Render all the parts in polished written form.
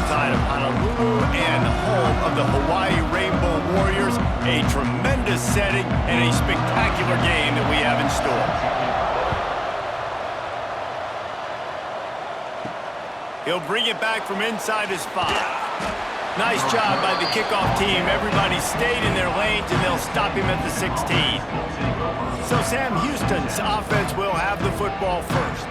outside of Honolulu and home of the Hawaii Rainbow Warriors. A tremendous setting and a spectacular game that we have in store. He'll bring it back from inside his 5. Nice job by the kickoff team. Everybody stayed in their lanes, and they'll stop him at the 16. So Sam Houston's offense will have the football first.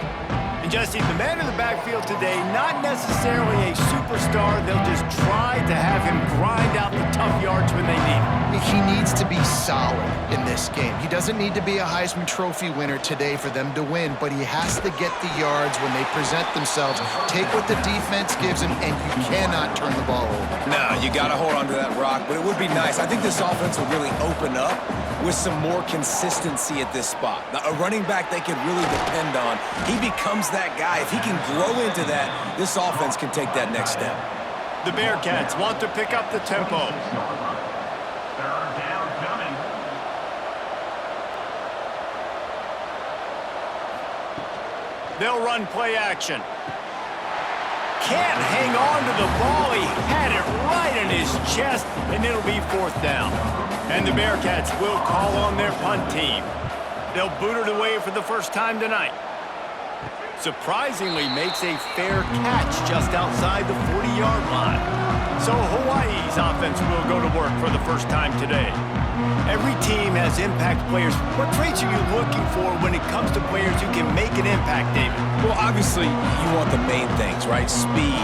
And Jesse, the man in the backfield today, not necessarily a superstar. They'll just try to have him grind out the tough yards when they need him. He needs to be solid in this game. He doesn't need to be a Heisman Trophy winner today for them to win, but he has to get the yards when they present themselves. Take what the defense gives him, and you cannot turn the ball over. No, you got to hold on to that rock, but it would be nice. I think this offense will really open up with some more consistency at this spot. Now, a running back they can really depend on. He becomes that guy. If he can grow into that, this offense can take that next step. The Bearcats want to pick up the tempo. They'll run play action. Can't hang on to the ball. He had it right in his chest, and it'll be 4th down. And the Bearcats will call on their punt team. They'll boot it away for the first time tonight. Surprisingly makes a fair catch just outside the 40-yard line. So Hawaii's offense will go to work for the first time today. Every team has impact players. What traits are you looking for when it comes to players who can make an impact, David? Well, obviously, you want the main things, right? Speed,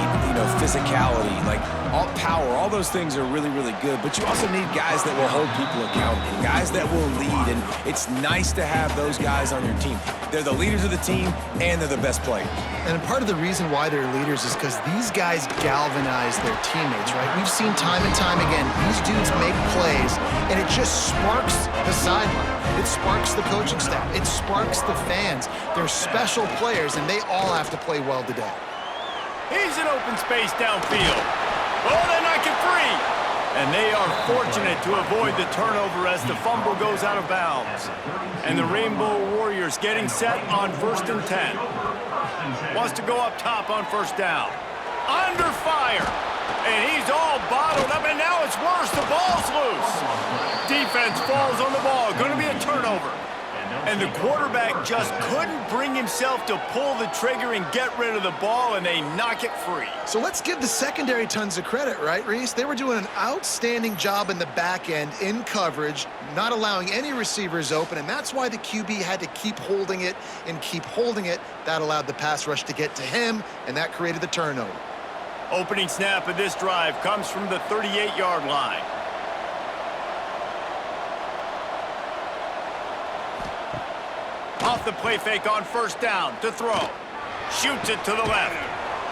physicality, like all power, all those things are really, really good. But you also need guys that will hold people accountable, guys that will lead. And it's nice to have those guys on your team. They're the leaders of the team, and they're the best players. And part of the reason why they're leaders is because these guys galvanize their teammates, right? We've seen time and time again, these dudes make plays, and it just sparks the sideline. It sparks the coaching staff. It sparks the fans. They're special players, and they all have to play well today. He's in open space downfield. Oh, they knock it free. And they are fortunate to avoid the turnover as the fumble goes out of bounds. And the Rainbow Warriors getting set on 1st and 10. Wants to go up top on 1st down. Under fire. And he's all bottled up, and now it's worse. The ball's loose. Defense falls on the ball. Going to be a turnover. And the quarterback just couldn't bring himself to pull the trigger and get rid of the ball, and they knock it free. So let's give the secondary tons of credit, right, Reese? They were doing an outstanding job in the back end, in coverage, not allowing any receivers open, and that's why the QB had to keep holding it and keep holding it. That allowed the pass rush to get to him, and that created the turnover. Opening snap of this drive comes from the 38-yard line. Off the play fake on 1st down to throw. Shoots it to the left.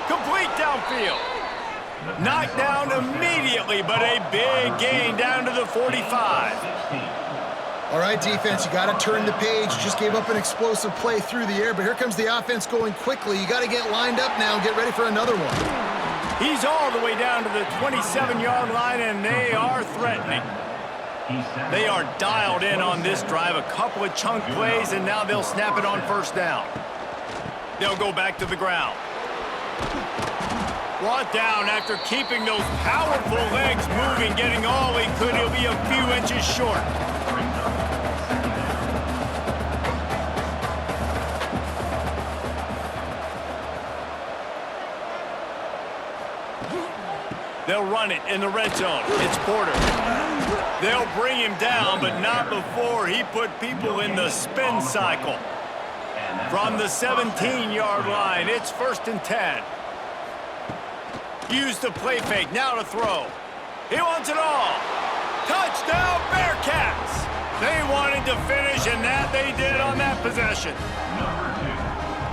Complete downfield. Knocked down immediately, but a big gain down to the 45. All right, defense, you got to turn the page. Just gave up an explosive play through the air, but here comes the offense going quickly. You got to get lined up now and get ready for another one. He's all the way down to the 27-yard line, and they are threatening. They are dialed in on this drive. A couple of chunk plays, and now they'll snap it on 1st down. They'll go back to the ground. Brought down after keeping those powerful legs moving, getting all he could. He'll be a few inches short. They'll run it in the red zone. It's Porter. They'll bring him down, but not before he put people in the spin cycle. From the 17-yard line, it's 1st and 10. Use the play fake, now to throw. He wants it all. Touchdown, Bearcats! They wanted to finish, and that they did on that possession.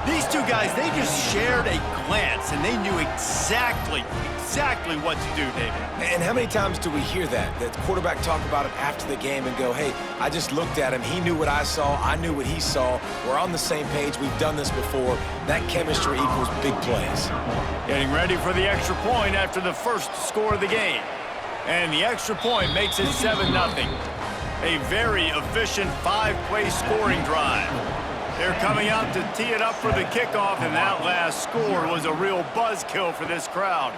These two guys, they just shared a glance, and they knew exactly what to do, David. And how many times do we hear that? The quarterback talk about it after the game and go, hey, I just looked at him. He knew what I saw. I knew what he saw. We're on the same page. We've done this before. That chemistry equals big plays. Getting ready for the extra point after the first score of the game. And the extra point makes it 7-0. A very efficient 5-play scoring drive. They're coming out to tee it up for the kickoff, and that last score was a real buzzkill for this crowd.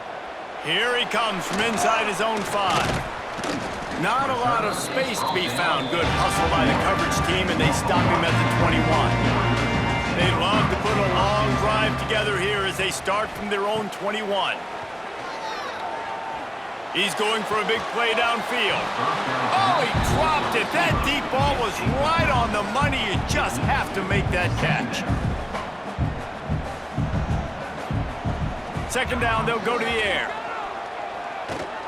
Here he comes from inside his own 5. Not a lot of space to be found. Good hustle by the coverage team, and they stop him at the 21. They'd love to put a long drive together here as they start from their own 21. He's going for a big play downfield. Oh, he dropped it. That deep ball was right on the money. You just have to make that catch. Second down, they'll go to the air.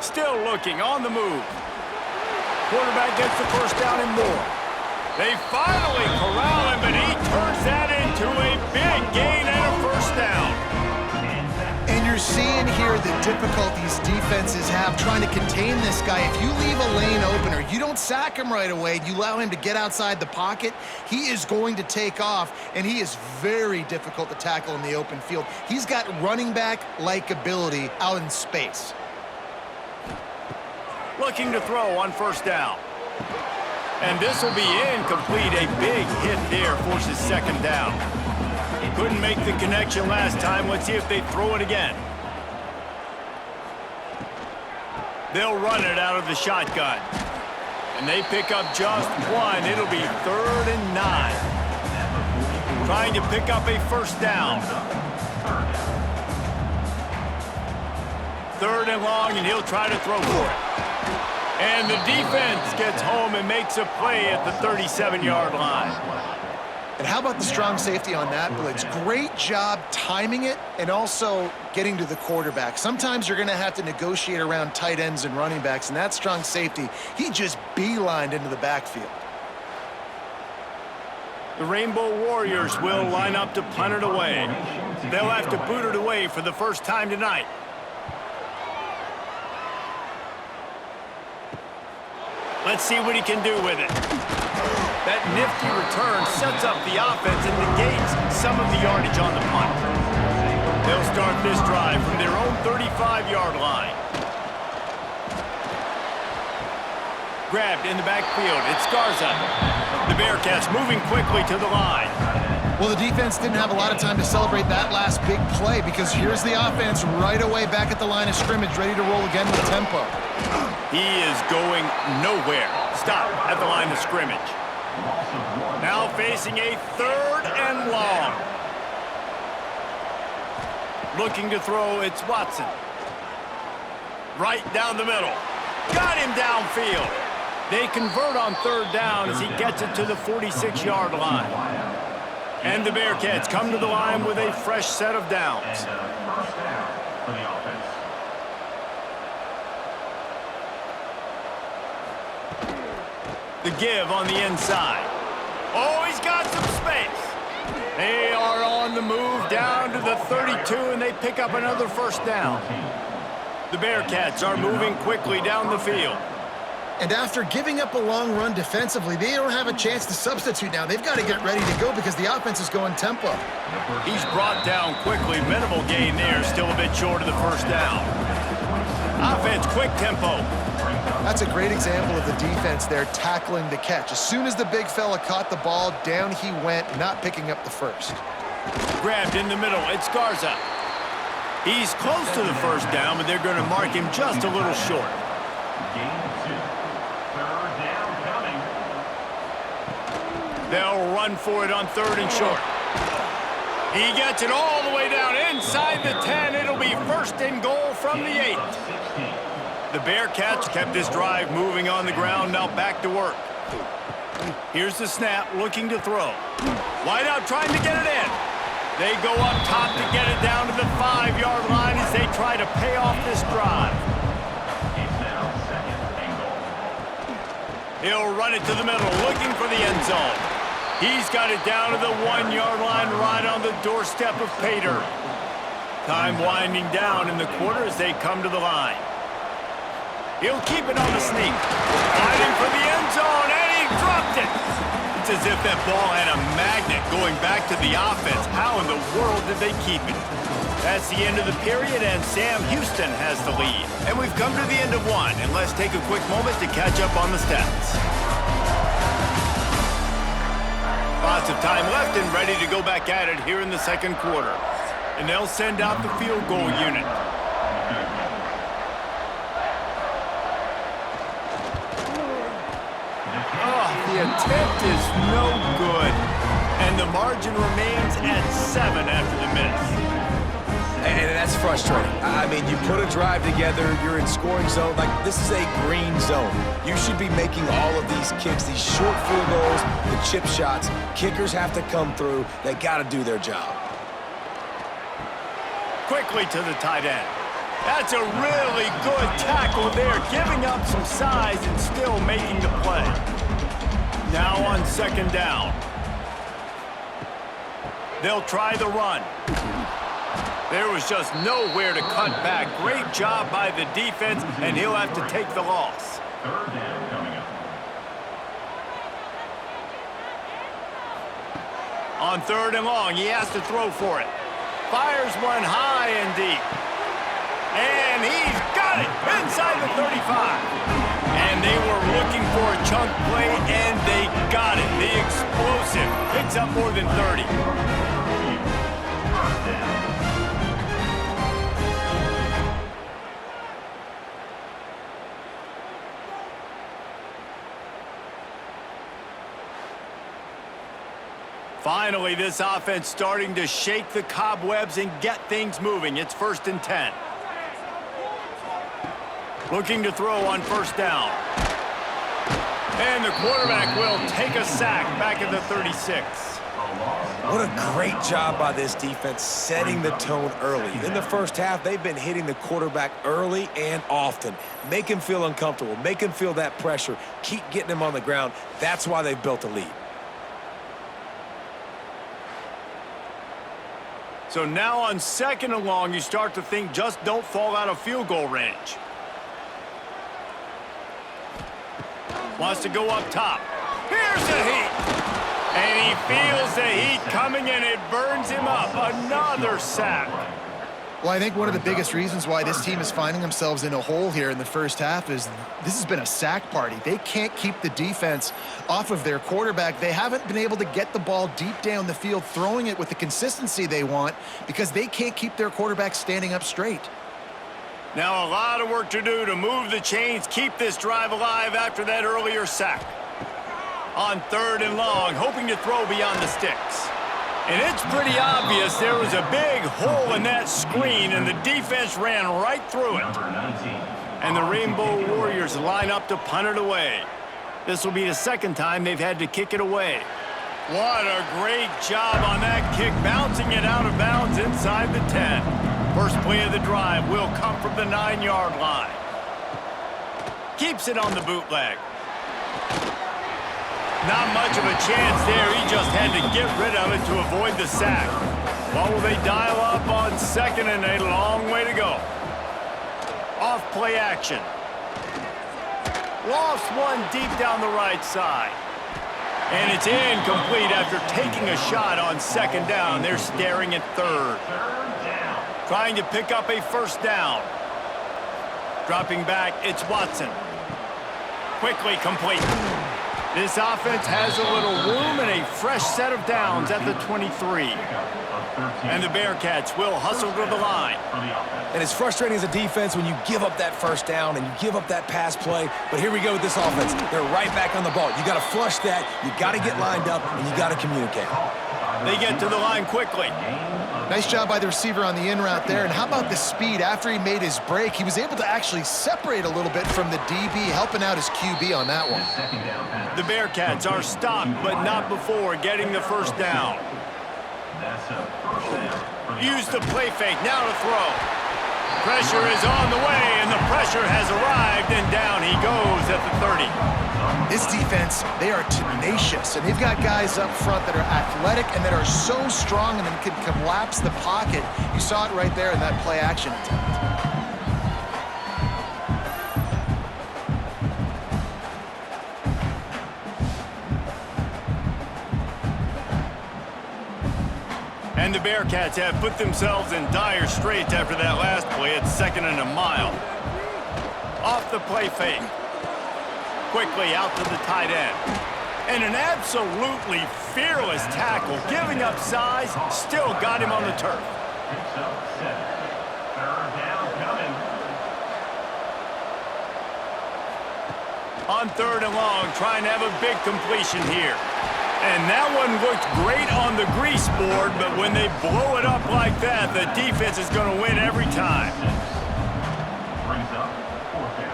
Still looking, on the move. Quarterback gets the first down and more. They finally corral him, but he turns that into a big gain and a first down. And you're seeing here the difficulties defenses have trying to contain this guy. If you leave a lane open or you don't sack him right away, you allow him to get outside the pocket, he is going to take off, and he is very difficult to tackle in the open field. He's got running back-like ability out in space. Looking to throw on first down. And this will be incomplete. A big hit there forces second down. Couldn't make the connection last time. Let's see if they throw it again. They'll run it out of the shotgun. And they pick up just one. It'll be 3rd and 9. Trying to pick up a first down. 3rd and long, and he'll try to throw for it. And the defense gets home and makes a play at the 37-yard line. And how about the strong safety on that blitz? Great job timing it and also getting to the quarterback. Sometimes you're going to have to negotiate around tight ends and running backs, and that strong safety, he just beelined into the backfield. The Rainbow Warriors will line up to punt it away. They'll have to boot it away for the first time tonight. Let's see what he can do with it. That nifty return sets up the offense and negates some of the yardage on the punt. They'll start this drive from their own 35-yard line. Grabbed in the backfield. It's Garza. The Bearcats moving quickly to the line. Well, the defense didn't have a lot of time to celebrate that last big play because here's the offense right away back at the line of scrimmage, ready to roll again with tempo. He is going nowhere. Stop at the line of scrimmage. Now facing a 3rd and long. Looking to throw, it's Watson. Right down the middle. Got him downfield. They convert on 3rd down as he gets it to the 46-yard line. And the Bearcats come to the line with a fresh set of downs. The give on the inside. Oh, he's got some space. They are on the move down to the 32, and they pick up another first down. The Bearcats are moving quickly down the field. And after giving up a long run defensively, they don't have a chance to substitute now. They've got to get ready to go because the offense is going tempo. He's brought down quickly. Minimal gain there. Still a bit short of the first down. Offense, quick tempo. That's a great example of the defense there tackling the catch. As soon as the big fella caught the ball, down he went, not picking up the first. Grabbed in the middle. It's Garza. He's close to the first down, but they're going to mark him just a little short. They'll run for it on 3rd and short. He gets it all the way down inside the 10. It'll be 1st and goal from the 8. The Bearcats kept this drive moving on the ground, now back to work. Here's the snap, looking to throw. Wide out, trying to get it in. They go up top to get it down to the 5-yard line as they try to pay off this drive. He'll run it to the middle, looking for the end zone. He's got it down to the 1-yard line, right on the doorstep of Pater. Time winding down in the quarter as they come to the line. He'll keep it on the sneak. Fighting for the end zone, and he dropped it. It's as if that ball had a magnet going back to the offense. How in the world did they keep it? That's the end of the period, and Sam Houston has the lead. And we've come to the end of one, and let's take a quick moment to catch up on the stats. Lots of time left and ready to go back at it here in the second quarter. And they'll send out the field goal unit. attempt is no good. And the margin remains at 7 after the miss. And that's frustrating. I mean, you put a drive together, you're in scoring zone. Like, this is a green zone. You should be making all of these kicks, these short field goals, the chip shots. Kickers have to come through. They got to do their job. Quickly to the tight end. That's a really good tackle there, giving up some size and still making the play. Now on second down. They'll try the run. There was just nowhere to cut back. Great job by the defense, and he'll have to take the loss. Third down coming up. On third and long, he has to throw for it. Fires one high and deep. And he's got it inside the 35. And they were looking for a chunk play, and they got it. The explosive picks up more than 30. Finally, this offense starting to shake the cobwebs and get things moving. It's 1st and 10. Looking to throw on first down. And the quarterback will take a sack back at the 36. What a great job by this defense setting the tone early. In the first half, they've been hitting the quarterback early and often. Make him feel uncomfortable. Make him feel that pressure. Keep getting him on the ground. That's why they've built a lead. So now on second and long, you start to think just don't fall out of field goal range. Wants to go up top. Here's the heat. And he feels the heat coming, and it burns him up. Another sack. Well, I think one of the biggest reasons why this team is finding themselves in a hole here in the first half is this has been a sack party. They can't keep the defense off of their quarterback. They haven't been able to get the ball deep down the field, throwing it with the consistency they want because they can't keep their quarterback standing up straight. Now a lot of work to do to move the chains, keep this drive alive after that earlier sack. On third and long, hoping to throw beyond the sticks. And it's pretty obvious there was a big hole in that screen, and the defense ran right through it. And the Rainbow Warriors line up to punt it away. This will be the second time they've had to kick it away. What a great job on that kick, bouncing it out of bounds inside the 10. First play of the drive will come from the 9-yard line. Keeps it on the bootleg. Not much of a chance there. He just had to get rid of it to avoid the sack. Well, will they dial up on second, and a long way to go. Off play action. Lost one deep down the right side. And it's incomplete after taking a shot on second down. They're staring at third. Trying to pick up a first down. Dropping back, it's Watson. Quickly complete. This offense has a little room and a fresh set of downs at the 23. And the Bearcats will hustle to the line. And it's frustrating as a defense when you give up that first down and you give up that pass play. But here we go with this offense. They're right back on the ball. You got to flush that. You got to get lined up, and you got to communicate. They get to the line quickly. Nice job by the receiver on the in route there. And how about the speed? After he made his break, he was able to actually separate a little bit from the DB, helping out his QB on that one. The Bearcats are stopped, but not before getting the first down. Use the play fake, now to throw. Pressure is on the way, and the pressure has arrived, and down he goes at the 30. This defense, they are tenacious, and they've got guys up front that are athletic and that are so strong and then can collapse the pocket. You saw it right there in that play action attempt. And the Bearcats have put themselves in dire straits after that last play at 2nd and a mile. Off the play fake. Quickly out to the tight end. And an absolutely fearless tackle, giving up size, still got him on the turf. On 3rd and long, trying to have a big completion here. And that one looked great on the grease board, but when they blow it up like that, the defense is going to win every time.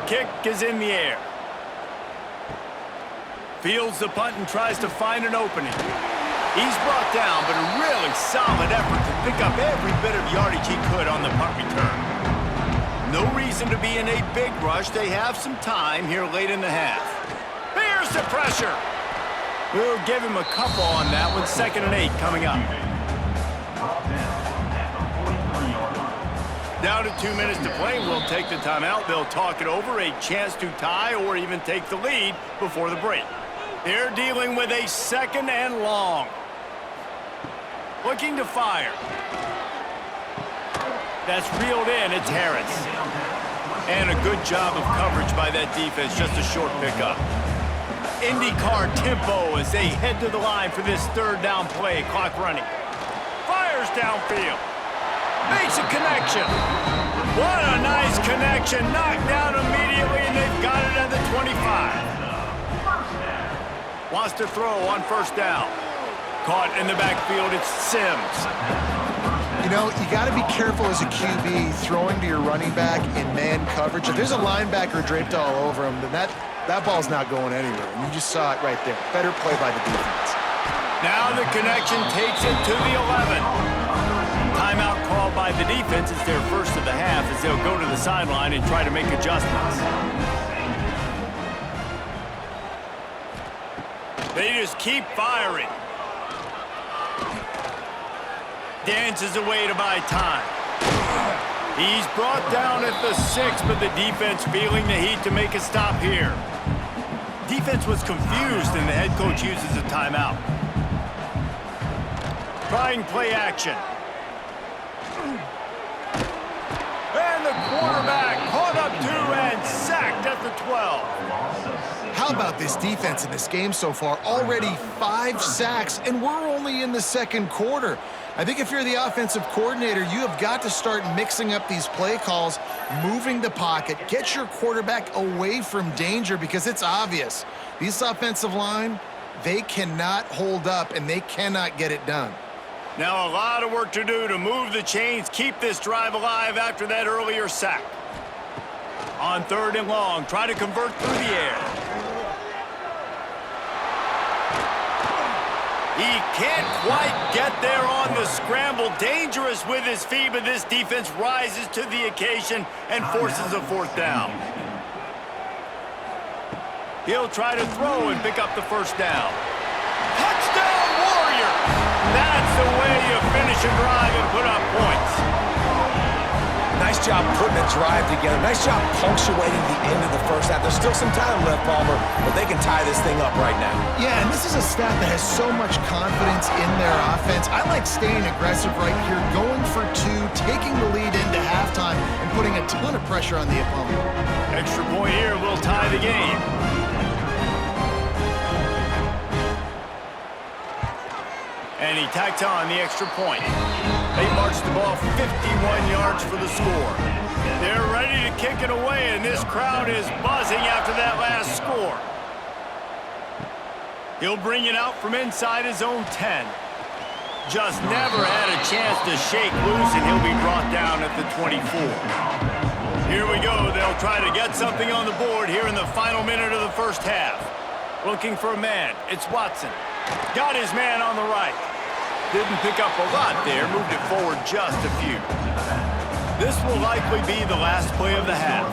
Kick is in the air. Fields the punt and tries to find an opening. He's brought down, but a really solid effort to pick up every bit of yardage he could on the punt return. No reason to be in a big rush. They have some time here late in the half. Here's the pressure. We'll give him a couple on that one. 2nd and 8 coming up. Down to 2 minutes to play. We'll take the timeout. They'll talk it over. A chance to tie or even take the lead before the break. They're dealing with a 2nd and long. Looking to fire. That's reeled in. It's Harris. And a good job of coverage by that defense. Just a short pickup. IndyCar tempo as they head to the line for this 3rd down play. Clock running. Fires downfield. Makes a connection. What a nice connection. Knocked down immediately, and they've got it at the 25. Wants to throw on 1st down. Caught in the backfield. It's Sims. You know, you got to be careful as a QB throwing to your running back in man coverage. If there's a linebacker draped all over him, then that ball's not going anywhere. And you just saw it right there. Better play by the defense. Now the connection takes it to the 11. Timeout called by the defense. It's their first of the half as they'll go to the sideline and try to make adjustments. They just keep firing. Dances away to buy time. He's brought down at the 6, but the defense feeling the heat to make a stop here. Defense was confused, and the head coach uses a timeout. Trying play action. And the quarterback caught up to and sacked at the 12. How about this defense in this game so far? Already 5 sacks, and we're only in the 2nd quarter. I think if you're the offensive coordinator, you have got to start mixing up these play calls, moving the pocket, get your quarterback away from danger because it's obvious. These offensive line, they cannot hold up, and they cannot get it done. Now a lot of work to do to move the chains, keep this drive alive after that earlier sack. On 3rd and long, try to convert through the air. He can't quite get there on the scramble. Dangerous with his feet, but this defense rises to the occasion and forces a 4th down. He'll try to throw and pick up the 1st down. Touchdown, Warriors! That's the way you finish a drive and put up points. Nice job putting a drive together. Nice job punctuating the end of the 1st half. There's still some time left, Palmer, but they can tie this thing up right now. Yeah, and this is a staff that has so much confidence in their offense. I like staying aggressive right here, going for 2, taking the lead into halftime, and putting a ton of pressure on the opponent. Extra point here will tie the game. And he tacked on the extra point. They marched the ball 51 yards for the score. They're ready to kick it away, and this crowd is buzzing after that last score. He'll bring it out from inside his own 10. Just never had a chance to shake loose, and he'll be brought down at the 24. Here we go. They'll try to get something on the board here in the final minute of the 1st half. Looking for a man. It's Watson. Got his man on the right. Didn't pick up a lot there, moved it forward just a few. This will likely be the last play of the half.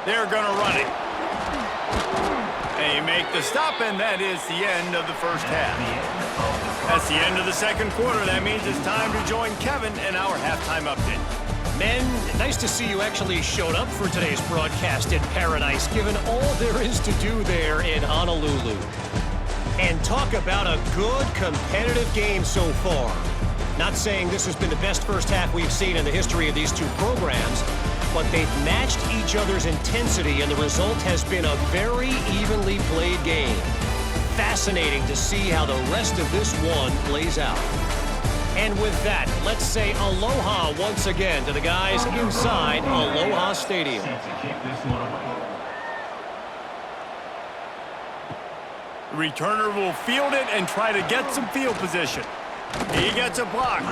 They're going to run it. They make the stop, and that is the end of the 1st half. That's the end of the 2nd quarter. That means it's time to join Kevin in our halftime update. Men, nice to see you actually showed up for today's broadcast in Paradise, given all there is to do there in Honolulu. And talk about a good competitive game so far. Not saying this has been the best 1st half we've seen in the history of these 2 programs, but they've matched each other's intensity, and the result has been a very evenly played game. Fascinating to see how the rest of this one plays out. And with that, let's say aloha once again to the guys inside Aloha Stadium. The returner will field it and try to get some field position. He gets a block.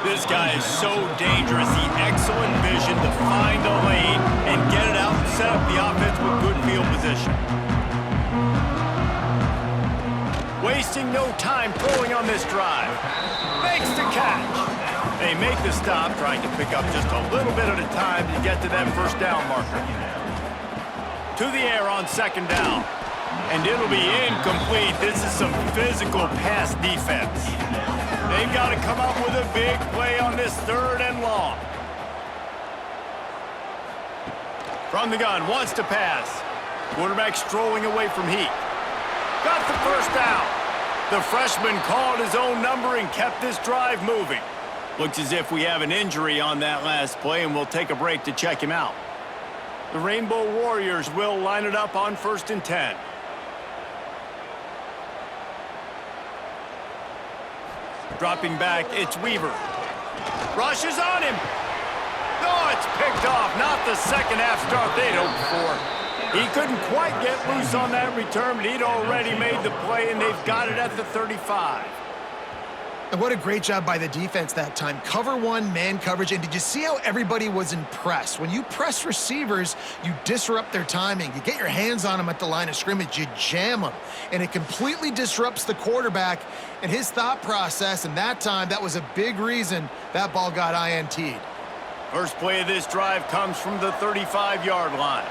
This guy is so dangerous. He excellent vision to find the lane and get it out and set up the offense with good field position. Wasting no time throwing on this drive. Makes the catch. They make the stop, trying to pick up just a little bit at a time to get to that first down marker. To the air on second down. And it'll be incomplete. This is some physical pass defense. They've got to come up with a big play on this third and long. From the gun, wants to pass. Quarterback strolling away from heat. Got the first down. The freshman called his own number and kept this drive moving. Looks as if we have an injury on that last play, and we'll take a break to check him out. The Rainbow Warriors will line it up on 1st and 10. Dropping back, it's Weaver. Rushes on him. Oh, it's picked off. Not the second half start they'd hoped for. He couldn't quite get loose on that return, but he'd already made the play, and they've got it at the 35. And what a great job by the defense that time. Cover one, man coverage, and did you see how everybody was in press? When you press receivers, you disrupt their timing. You get your hands on them at the line of scrimmage, you jam them, and it completely disrupts the quarterback and his thought process, and that time, that was a big reason that ball got INT'd. First play of this drive comes from the 35-yard line.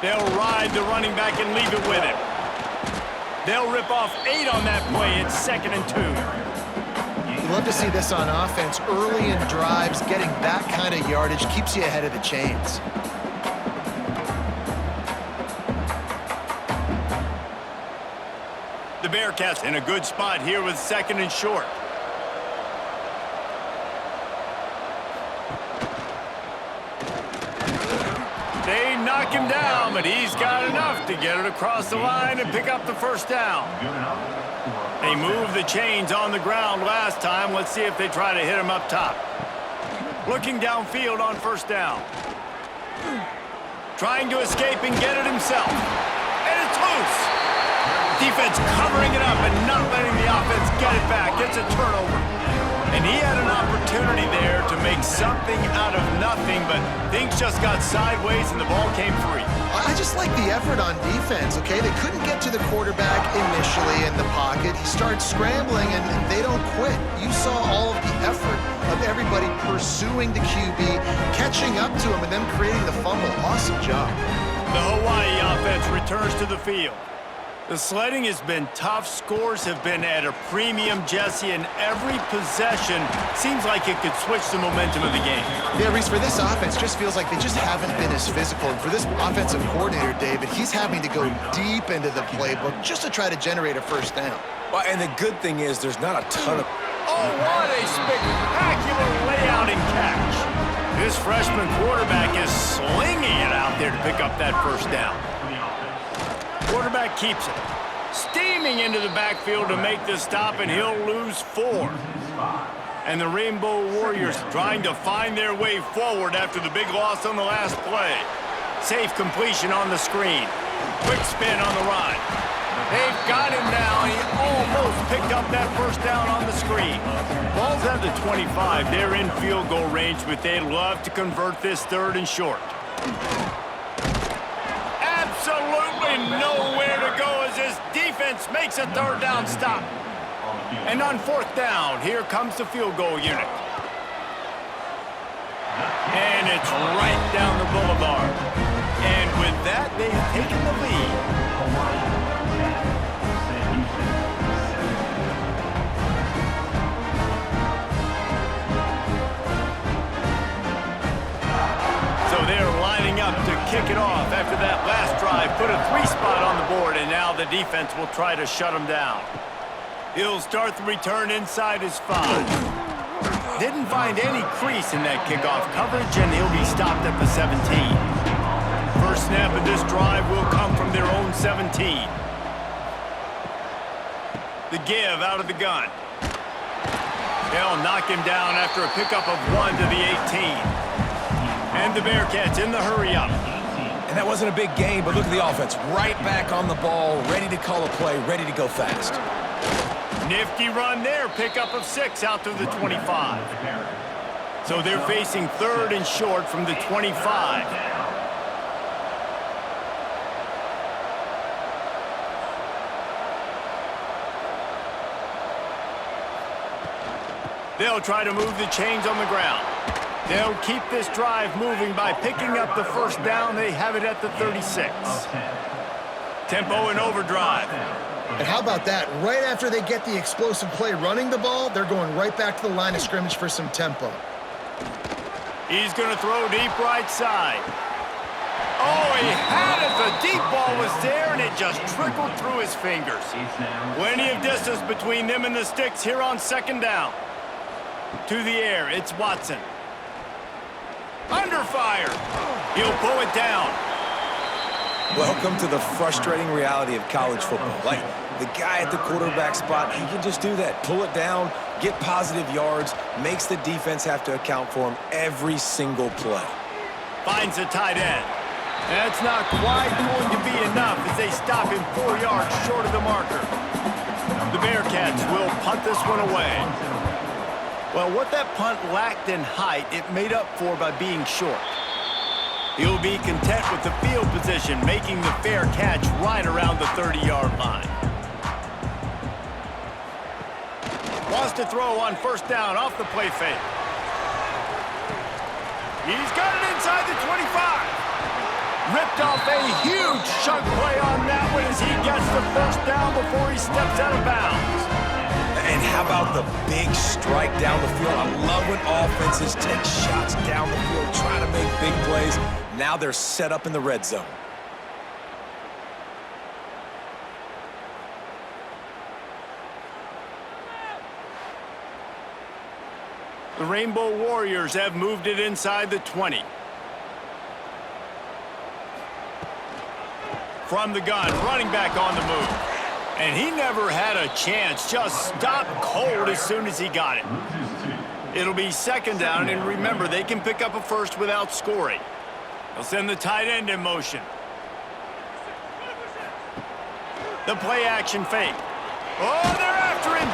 They'll ride the running back and leave it with him. They'll rip off 8 on that play. It's 2nd and 2. You love to see this on offense. Early in drives, getting that kind of yardage keeps you ahead of the chains. The Bearcats in a good spot here with 2nd and short. They knock him down, but he's got enough to get it across the line and pick up the first down. They moved the chains on the ground last time. Let's see if they try to hit him up top. Looking downfield on 1st down. Trying to escape and get it himself. And it's loose. Defense covering it up and not letting the offense get it back. Gets a turnover. And he had an opportunity there to make something out of nothing, but things just got sideways and the ball came free. I just like the effort on defense, okay? They couldn't get to the quarterback initially in the pocket. He starts scrambling, and they don't quit. You saw all of the effort of everybody pursuing the QB, catching up to him, and then creating the fumble. Awesome job. The Hawaii offense returns to the field. The sledding has been tough. Scores have been at a premium, Jesse, and every possession seems like it could switch the momentum of the game. Yeah, Reese, for this offense, just feels like they just haven't been as physical. And for this offensive coordinator, David, he's having to go deep into the playbook just to try to generate a first down. Well, and the good thing is there's not a ton of... Oh, what a spectacular layout and catch. This freshman quarterback is slinging it out there to pick up that first down. Quarterback keeps it. Steaming into the backfield to make the stop, and he'll lose 4. And the Rainbow Warriors trying to find their way forward after the big loss on the last play. Safe completion on the screen. Quick spin on the run. They've got him now. He almost picked up that first down on the screen. Ball's at the 25. They're in field goal range, but they'd love to convert this 3rd and short. Absolutely nowhere to go as this defense makes a 3rd down stop. And on 4th down, here comes the field goal unit. And it's right down the boulevard. And with that, they've taken the lead. So they're lining up to kick it off after that last drive. Put a 3 spot on the board, and now the defense will try to shut them down. He'll start the return inside his 5. Didn't find any crease in that kickoff coverage, and he'll be stopped at the 17. First snap of this drive will come from their own 17. The give out of the gun. They'll knock him down after a pickup of 1 to the 18. And the Bearcats in the hurry-up. And that wasn't a big gain, but look at the offense. Right back on the ball, ready to call a play, ready to go fast. Nifty run there. Pickup of 6 out to the 25. So they're facing 3rd and short from the 25. They'll try to move the chains on the ground. They'll keep this drive moving by picking up the first down. They have it at the 36. Tempo and overdrive. And how about that? Right after they get the explosive play running the ball, they're going right back to the line of scrimmage for some tempo. He's going to throw deep right side. Oh, he had it. The deep ball was there, and it just trickled through his fingers. Plenty of distance between them and the sticks here on 2nd down. To the air, it's Watson. Under fire. He'll pull it down. Welcome to the frustrating reality of college football. Like, the guy at the quarterback spot, he can just do that. Pull it down, get positive yards, makes the defense have to account for him every single play. Finds the tight end. That's not quite going to be enough as they stop him 4 yards short of the marker. The Bearcats will punt this one away. Well, what that punt lacked in height, it made up for by being short. He'll be content with the field position, making the fair catch right around the 30-yard line. Wants to throw on 1st down off the play fake. He's got it inside the 25. Ripped off a huge chunk play on that one as he gets the 1st down before he steps out of bounds. And how about the big strike down the field? I love when offenses take shots down the field, trying to make big plays. Now they're set up in the red zone. The Rainbow Warriors have moved it inside the 20. From the gun, running back on the move. And he never had a chance, just stopped cold as soon as he got it. It'll be 2nd down, and remember, they can pick up a first without scoring. They'll send the tight end in motion. The play action fake. Oh, they're after him.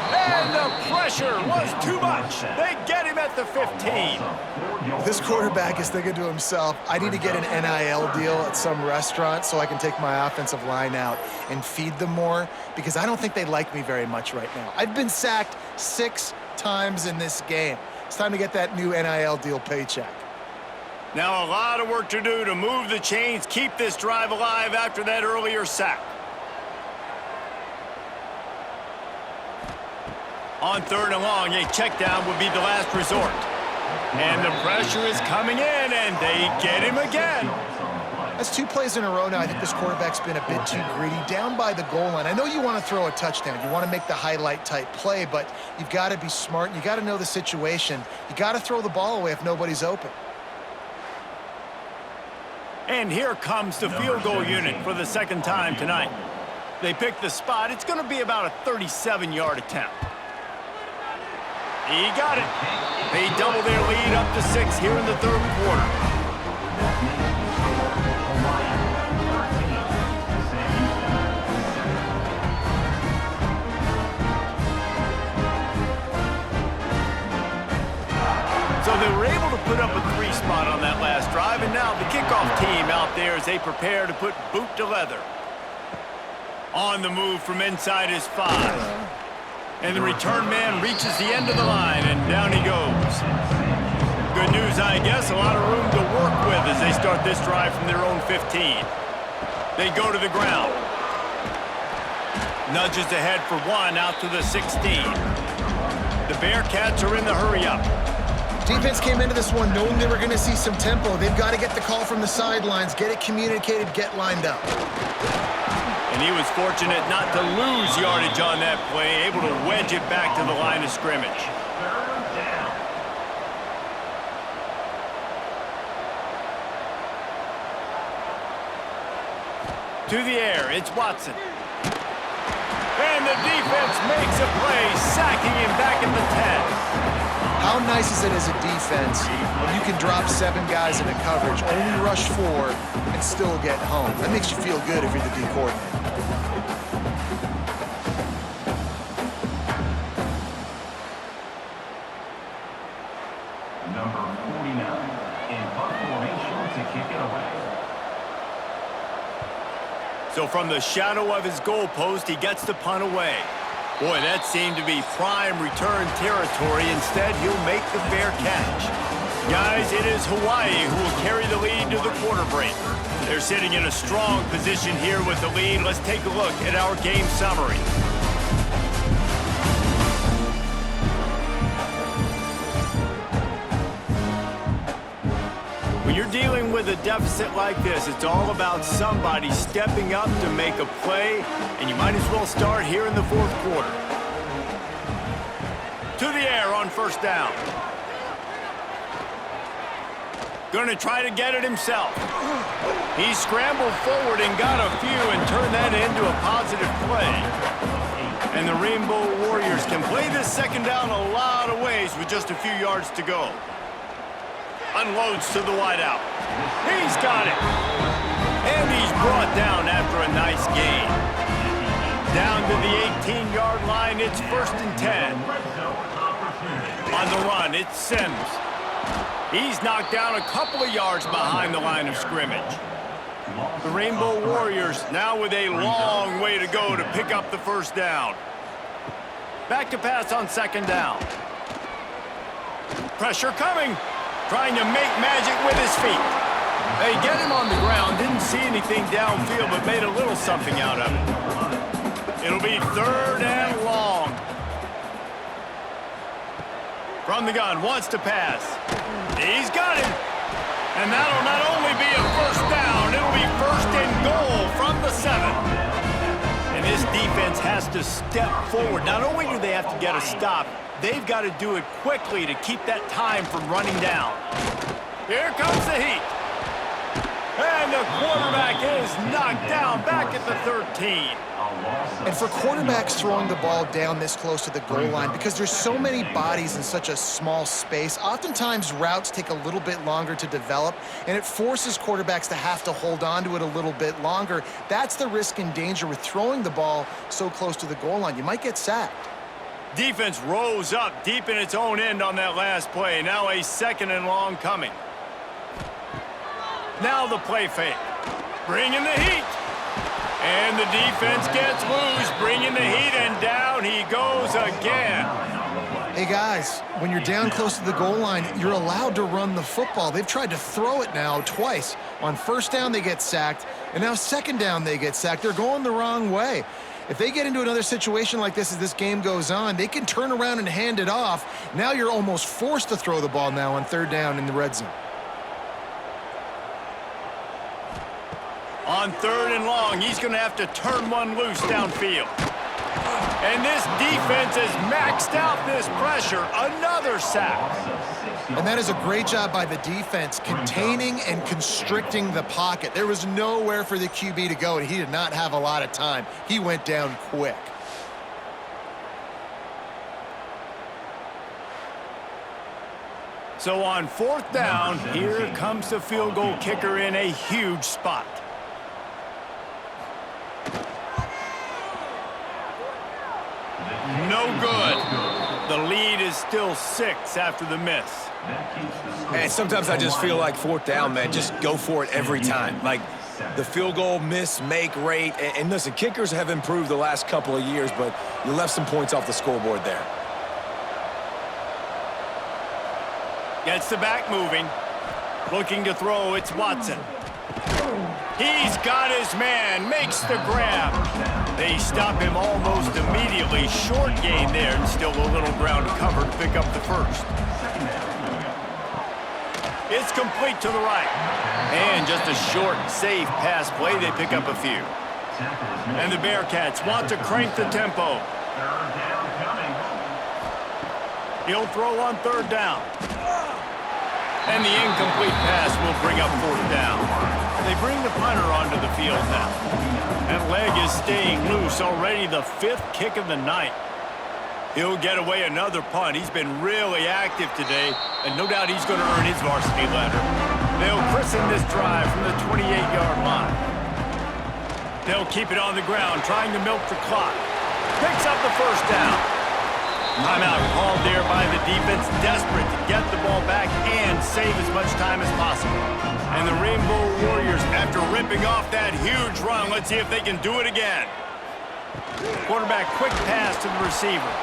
And the pressure was too much. They get him at the 15. This quarterback is thinking to himself, I need to get an NIL deal at some restaurant so I can take my offensive line out and feed them more, because I don't think they like me very much right now. I've been sacked 6 times in this game. It's time to get that new NIL deal paycheck. Now a lot of work to do to move the chains, keep this drive alive after that earlier sack. On 3rd and long, a check down would be the last resort. And the pressure is coming in, and they get him again. That's 2 plays in a row now. I think this quarterback's been a bit too greedy. Down by the goal line. I know you want to throw a touchdown. You want to make the highlight-type play, but you've got to be smart. You got to know the situation. You got to throw the ball away if nobody's open. And here comes the field goal unit for the 2nd time tonight. They pick the spot. It's going to be about a 37-yard attempt. He got it. They double their lead up to 6 here in the 3rd quarter. So they were able to put up a 3 spot on that last drive, and now the kickoff team out there as they prepare to put boot to leather. On the move from inside his 5. And the return man reaches the end of the line, and down he goes. Good news, I guess, a lot of room to work with as they start this drive from their own 15. They go to the ground. Nudges ahead for 1 out to the 16. The Bearcats are in the hurry-up. Defense came into this one knowing they were going to see some tempo. They've got to get the call from the sidelines, get it communicated, get lined up. And he was fortunate not to lose yardage on that play, able to wedge it back to the line of scrimmage. To the air, it's Watson. And the defense makes a play, sacking him back at the 10. How nice is it as a defense when you can drop 7 guys into coverage, only rush 4, and still get home? That makes you feel good if you're the D coordinator. Number 49 in punt formation to kick it away. So from the shadow of his goalpost, he gets the punt away. Boy, that seemed to be prime return territory. Instead, he'll make the fair catch. Guys, it is Hawaii who will carry the lead to the quarter break. They're sitting in a strong position here with the lead. Let's take a look at our game summary. When you're dealing with a deficit like this, it's all about somebody stepping up to make a play, and you might as well start here in the fourth quarter. To the air on first down. Going to try to get it himself. He scrambled forward and got a few and turned that into a positive play. And the Rainbow Warriors can play this second down a lot of ways with just a few yards to go. Unloads to the wideout. He's got it. And he's brought down after a nice gain. Down to the 18-yard line, it's 1st and 10. On the run, it's Sims. He's knocked down a couple of yards behind the line of scrimmage. The Rainbow Warriors now with a long way to go to pick up the first down. Back to pass on second down. Pressure coming. Trying to make magic with his feet. They get him on the ground. Didn't see anything downfield, but made a little something out of it. It'll be 3rd and long. From the gun, wants to pass. He's got him. And that'll not only be a first down, it'll be 1st and goal from the 7. And this defense has to step forward. Not only do they have to get a stop, they've got to do it quickly to keep that time from running down. Here comes the heat. And the quarterback is knocked down back at the 13. And for quarterbacks throwing the ball down this close to the goal line, because there's so many bodies in such a small space, oftentimes routes take a little bit longer to develop, and it forces quarterbacks to have to hold on to it a little bit longer. That's the risk and danger with throwing the ball so close to the goal line. You might get sacked. Defense rose up deep in its own end on that last play. Now a 2nd and long coming. Now the play fake. Bringing the heat. And the defense gets loose, bringing the heat, and down he goes again. Hey, guys, when you're down close to the goal line, you're allowed to run the football. They've tried to throw it now twice. On first down, they get sacked, and now second down, they get sacked. They're going the wrong way. If they get into another situation like this as this game goes on, they can turn around and hand it off. Now you're almost forced to throw the ball now on 3rd down in the red zone. On 3rd and long, he's going to have to turn one loose downfield. And this defense has maxed out this pressure. Another sack. And that is a great job by the defense, containing and constricting the pocket. There was nowhere for the QB to go, and he did not have a lot of time. He went down quick. So on 4th down, here comes the field goal kicker in a huge spot. No good. The lead is still 6 after the miss. And sometimes I just feel like 4th down, man, just go for it every time. Like the field goal miss, make rate. And listen, kickers have improved the last couple of years, but you left some points off the scoreboard there. Gets the back moving. Looking to throw, it's Watson. He's got his man, makes the grab. They stop him almost immediately. Short gain there, and still a little ground to cover to pick up the first. It's complete to the right. And just a short, safe pass play. They pick up a few. And the Bearcats want to crank the tempo. He'll throw on 3rd down. And the incomplete pass will bring up 4th down. They bring the punter onto the field now. That leg is staying loose, already the 5th kick of the night. He'll get away another punt. He's been really active today, and no doubt he's going to earn his varsity letter. They'll christen this drive from the 28-yard line. They'll keep it on the ground, trying to milk the clock. Picks up the first down. Timeout called there by the defense, desperate to get the ball back and save as much time as possible. And the Rainbow Warriors, after ripping off that huge run, let's see if they can do it again. Quarterback, quick pass to the receiver.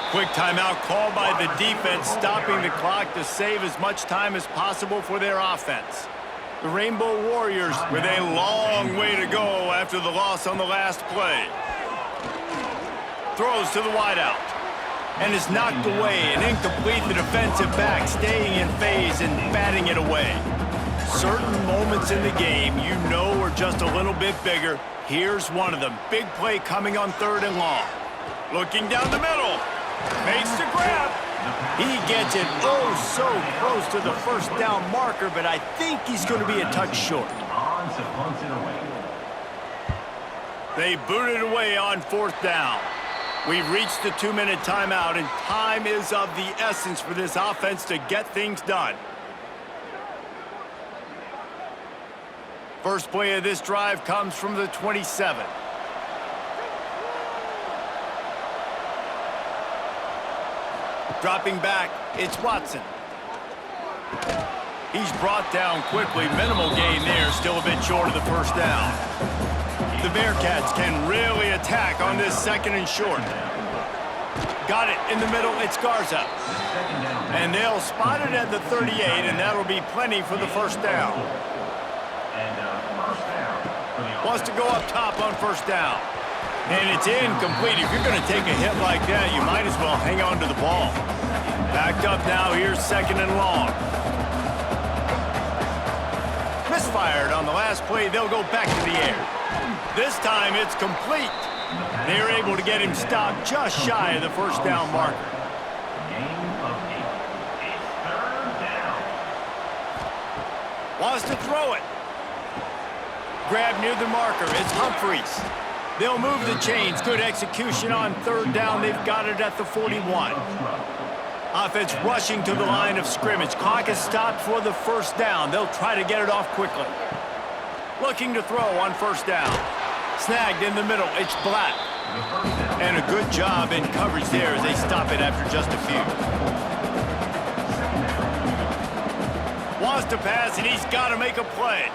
Quick timeout called by the defense, stopping the clock to save as much time as possible for their offense. The Rainbow Warriors with a long way to go after the loss on the last play. Throws to the wideout. And is knocked away and incomplete. The defensive back staying in phase and batting it away. Certain moments in the game you know are just a little bit bigger. Here's one of them. Big play coming on 3rd and long. Looking down the middle. Makes the grab. He gets it oh so close to the first down marker, but I think he's going to be a touch short. They boot it away on 4th down. We've reached the 2-minute timeout, and time is of the essence for this offense to get things done. First play of this drive comes from the 27. Dropping back, it's Watson. He's brought down quickly. Minimal gain there, still a bit short of the first down. The Bearcats can really attack on this 2nd and short. Got it in the middle, it's Garza. And they'll spot it at the 38, and that'll be plenty for the first down. Wants to go up top on first down. And it's incomplete. If you're going to take a hit like that, you might as well hang on to the ball. Backed up now, here's 2nd and long. Misfired on the last play, they'll go back to the air. This time it's complete. They're able to get him stopped just shy of the first down marker. Wants to throw it. Grab near the marker, it's Humphreys. They'll move the chains. Good execution on 3rd down. They've got it at the 41. Offense rushing to the line of scrimmage. Clock is stopped for the first down. They'll try to get it off quickly. Looking to throw on first down. Snagged in the middle. It's Black. And a good job in coverage there as they stop it after just a few. Wants to pass, and he's got to make a play.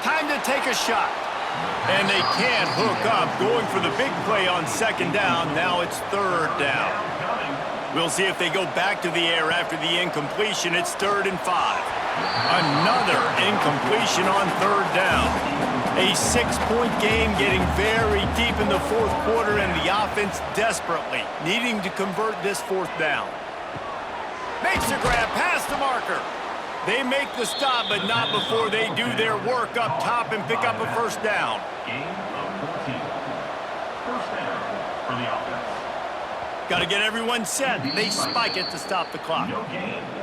Time to take a shot. And they can't hook up, going for the big play on 2nd down. Now it's 3rd down. We'll see if they go back to the air after the incompletion. It's 3rd and 5. Another incompletion on 3rd down. A 6-point game getting very deep in the 4th quarter, and the offense desperately needing to convert this 4th down. Makes a grab past the marker. They make the stop, but not before they do their work up top and pick up a first down. Got to get everyone set. They spike it to stop the clock.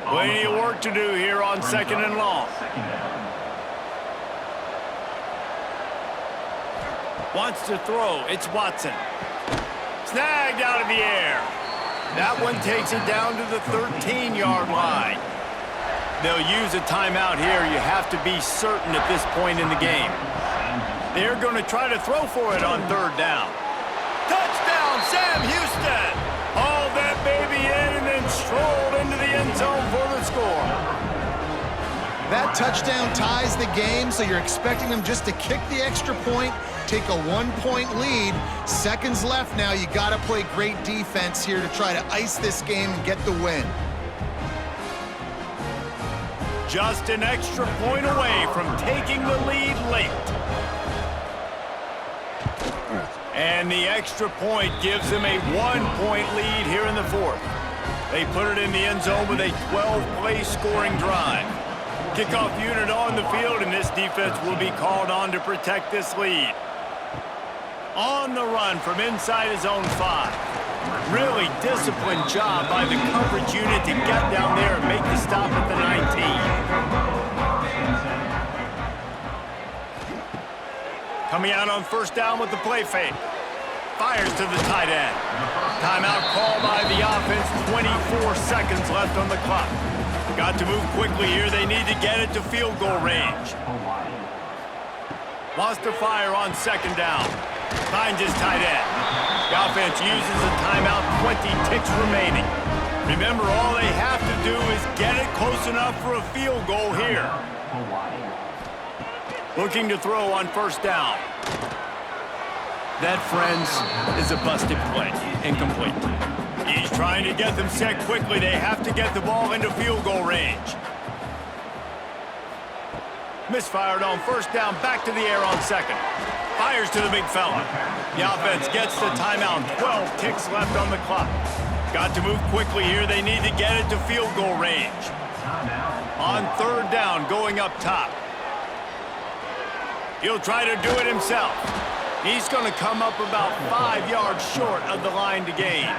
Plenty of work to do here on 2nd and long. Wants to throw. It's Watson. Snagged out of the air. That one takes it down to the 13-yard line. They'll use a timeout here. You have to be certain at this point in the game. They're going to try to throw for it on 3rd down. Touchdown, Sam Houston! Haul that baby in and then strolled into the end zone for the score. That touchdown ties the game, so you're expecting them just to kick the extra point, take a 1-point lead. Seconds left now. You got to play great defense here to try to ice this game and get the win. Just an extra point away from taking the lead late. And the extra point gives them a 1-point lead here in the 4th. They put it in the end zone with a 12-play scoring drive. Kickoff unit on the field, and this defense will be called on to protect this lead. On the run from inside his own 5. Really disciplined job by the coverage unit to get down there and make the stop at the 19. Coming out on first down with the play fake. Fires to the tight end. Timeout called by the offense. 24 seconds left on the clock. Got to move quickly here. They need to get it to field goal range. Wants to fire on second down. Finds his tight end. The offense uses a timeout. 20 ticks remaining. Remember, all they have to do is get it close enough for a field goal here. Looking to throw on first down. That, friends, is a busted play. Incomplete. He's trying to get them set quickly. They have to get the ball into field goal range. Misfired on first down. Back to the air on second. Fires to the big fella. The offense gets the timeout. 12 ticks left on the clock. Got to move quickly here. They need to get it to field goal range. On third down, going up top. He'll try to do it himself. He's going to come up about 5 yards short of the line to gain.